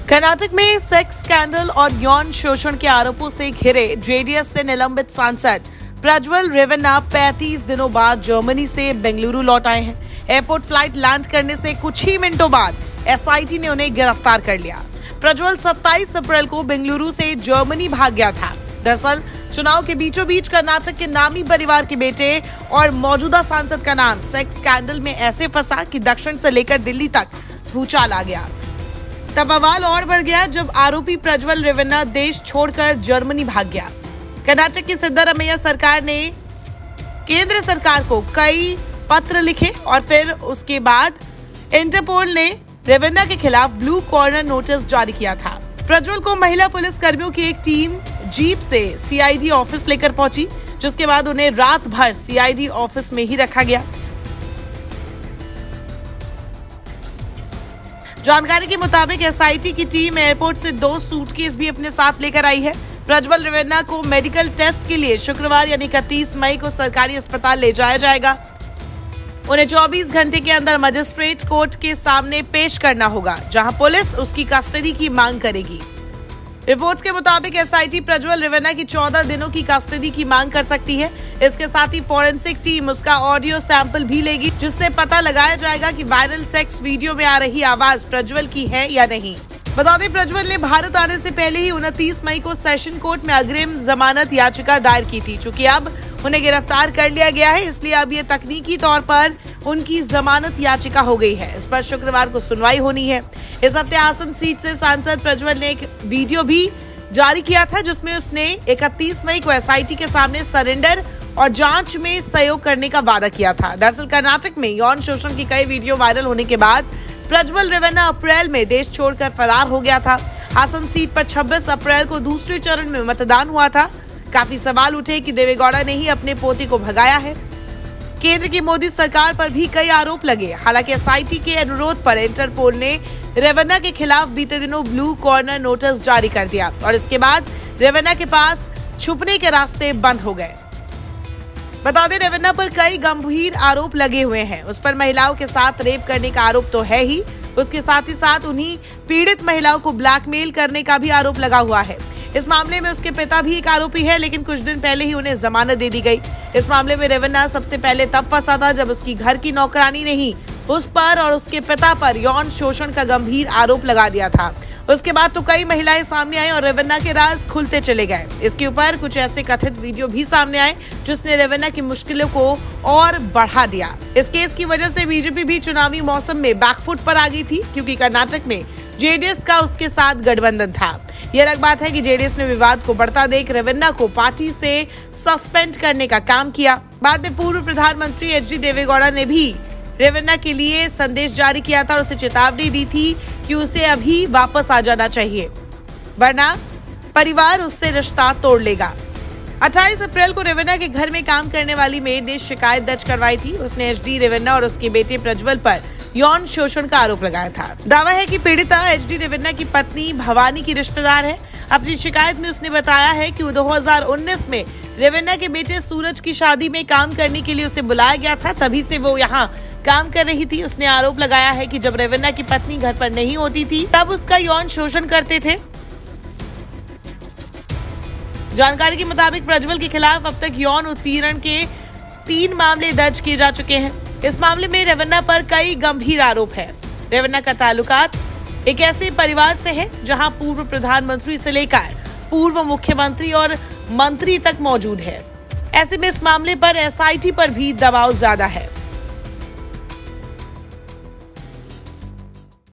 कर्नाटक में sex scandal और यौन शोषण के आरोपों से घिरे जेडीएस से निलंबित सांसद प्रज्वल रेवन्ना 35 दिनों बाद जर्मनी से बेंगलुरु लौट आए हैं। एयरपोर्ट फ्लाइट लैंड करने से कुछ ही मिनटों बाद एसआईटी ने उन्हें गिरफ्तार कर लिया। प्रज्वल 27 अप्रैल को बेंगलुरु से जर्मनी भाग गया था। दरअसल चुनाव के बीचों बीच कर्नाटक के नामी परिवार के बेटे और मौजूदा सांसद का नाम सेक्स स्कैंडल में ऐसे फंसा कि दक्षिण से लेकर दिल्ली तक भूचाल आ गया। तब बवाल और बढ़ गया जब आरोपी प्रज्वल रेवन्ना देश छोड़कर जर्मनी भाग गया। कर्नाटक की सिद्धारमैया सरकार ने केंद्र सरकार को कई पत्र लिखे और फिर उसके बाद इंटरपोल ने रेवन्ना के खिलाफ ब्लू कॉर्नर नोटिस जारी किया था। प्रज्वल को महिला पुलिस कर्मियों की एक टीम जीप से सीआईडी ऑफिस लेकर पहुंची, जिसके बाद उन्हें रात भर सीआईडी ऑफिस में ही रखा गया। जानकारी के मुताबिक एसआईटी की टीम एयरपोर्ट से 2 सूटकेस भी अपने साथ लेकर आई है। प्रज्वल रेवन्ना को मेडिकल टेस्ट के लिए शुक्रवार यानी 31 मई को सरकारी अस्पताल ले जाया जाएगा। उन्हें 24 घंटे के अंदर मजिस्ट्रेट कोर्ट के सामने पेश करना होगा, जहां पुलिस उसकी कस्टडी की मांग करेगी। रिपोर्ट्स के मुताबिक एसआईटी प्रज्वल रेवन्ना की 14 दिनों की कस्टडी की मांग कर सकती है। इसके साथ ही फॉरेंसिक टीम उसका ऑडियो सैंपल भी लेगी, जिससे पता लगाया जाएगा कि वायरल सेक्स वीडियो में आ रही आवाज प्रज्वल की है या नहीं। बता दें, प्रज्वल ने भारत आने से पहले ही 29 मई को सेशन कोर्ट में अग्रिम जमानत याचिका दायर की थी। चूंकि अब उन्हें गिरफ्तार कर लिया गया है, इसलिए अब ये तकनीकी तौर पर उनकी जमानत याचिका हो गई है। इस पर शुक्रवार को सुनवाई होनी है। इस हफ्ते आसन सीट से सांसद प्रज्वल ने एक वीडियो भी जारी किया था, जिसमें उसने 31 मई को एसआईटी के सामने सरेंडर और जांच में सहयोग करने का वादा किया था। दरअसल कर्नाटक में यौन शोषण की कई वीडियो वायरल होने के बाद प्रज्वल रेवन्ना अप्रैल में देश छोड़कर फरार हो गया था। हासन सीट पर 26 अप्रैल को दूसरे चरण में मतदान हुआ था। काफी सवाल उठे कि देवेगौड़ा ने ही अपने पोते को भगाया है। केंद्र की मोदी सरकार पर भी कई आरोप लगे। हालांकि एसआईटी के अनुरोध पर इंटरपोल ने रेवन्ना के खिलाफ बीते दिनों ब्लू कॉर्नर नोटिस जारी कर दिया और इसके बाद रेवन्ना के पास छुपने के रास्ते बंद हो गए। बता दें, रेवन्ना पर कई गंभीर आरोप लगे हुए हैं। उस पर महिलाओं के साथ रेप करने का आरोप तो है ही, उसके साथ ही साथ उन्हीं पीड़ित महिलाओं को ब्लैकमेल करने का भी आरोप लगा हुआ है। इस मामले में उसके पिता भी एक आरोपी है, लेकिन कुछ दिन पहले ही उन्हें जमानत दे दी गई। इस मामले में रेवन्ना सबसे पहले तब फंसा था जब उसकी घर की नौकरानी ने ही उस पर और उसके पिता पर यौन शोषण का गंभीर आरोप लगा दिया था। उसके बाद तो कई महिलाएं सामने आई और रेवन्ना के राज खुलते चले गए। इसके ऊपर कुछ ऐसे कथित वीडियो भी सामने आए जिसने रेवन्ना की मुश्किलों को और बढ़ा दिया। इस केस की वजह से बीजेपी भी चुनावी मौसम में बैकफुट पर आ गई थी, क्योंकि कर्नाटक में जेडीएस का उसके साथ गठबंधन था। यह अलग बात है कि जेडीएस ने विवाद को बढ़ता देख रेवन्ना को पार्टी से सस्पेंड करने का काम किया। बाद में पूर्व प्रधानमंत्री एचडी देवेगौड़ा ने भी रेवन्ना के लिए संदेश जारी किया था और उसे चेतावनी दी थी कि उसे अभी वापस आ जाना चाहिए, वरना परिवार उससे रिश्ता तोड़ लेगा। 28 अप्रैल को रेवन्ना के घर में काम करने वाली मेड ने शिकायत दर्ज करवाई थी। उसने एचडी रेवन्ना और उसके बेटे प्रज्वल पर यौन शोषण का आरोप लगाया था। दावा है कि पीड़िता एचडी रेवन्ना की पत्नी भवानी की रिश्तेदार है। अपनी शिकायत में उसने बताया है कि 2019 में रेवन्ना के बेटे सूरज की शादी में काम करने के लिए उसे बुलाया गया था, तभी से वो यहाँ काम कर रही थी। उसने आरोप लगाया है कि जब रेवन्ना की पत्नी घर पर नहीं होती थी तब उसका यौन शोषण करते थे। जानकारी के मुताबिक प्रज्वल के खिलाफ अब तक यौन उत्पीड़न के 3 मामले दर्ज किए जा चुके हैं। इस मामले में रेवन्ना पर कई गंभीर आरोप है। रेवन्ना का ताल्लुकात एक ऐसे परिवार से है जहां पूर्व प्रधानमंत्री से लेकर पूर्व मुख्यमंत्री और मंत्री तक मौजूद है। ऐसे में इस मामले पर एसआईटी पर भी दबाव ज्यादा है।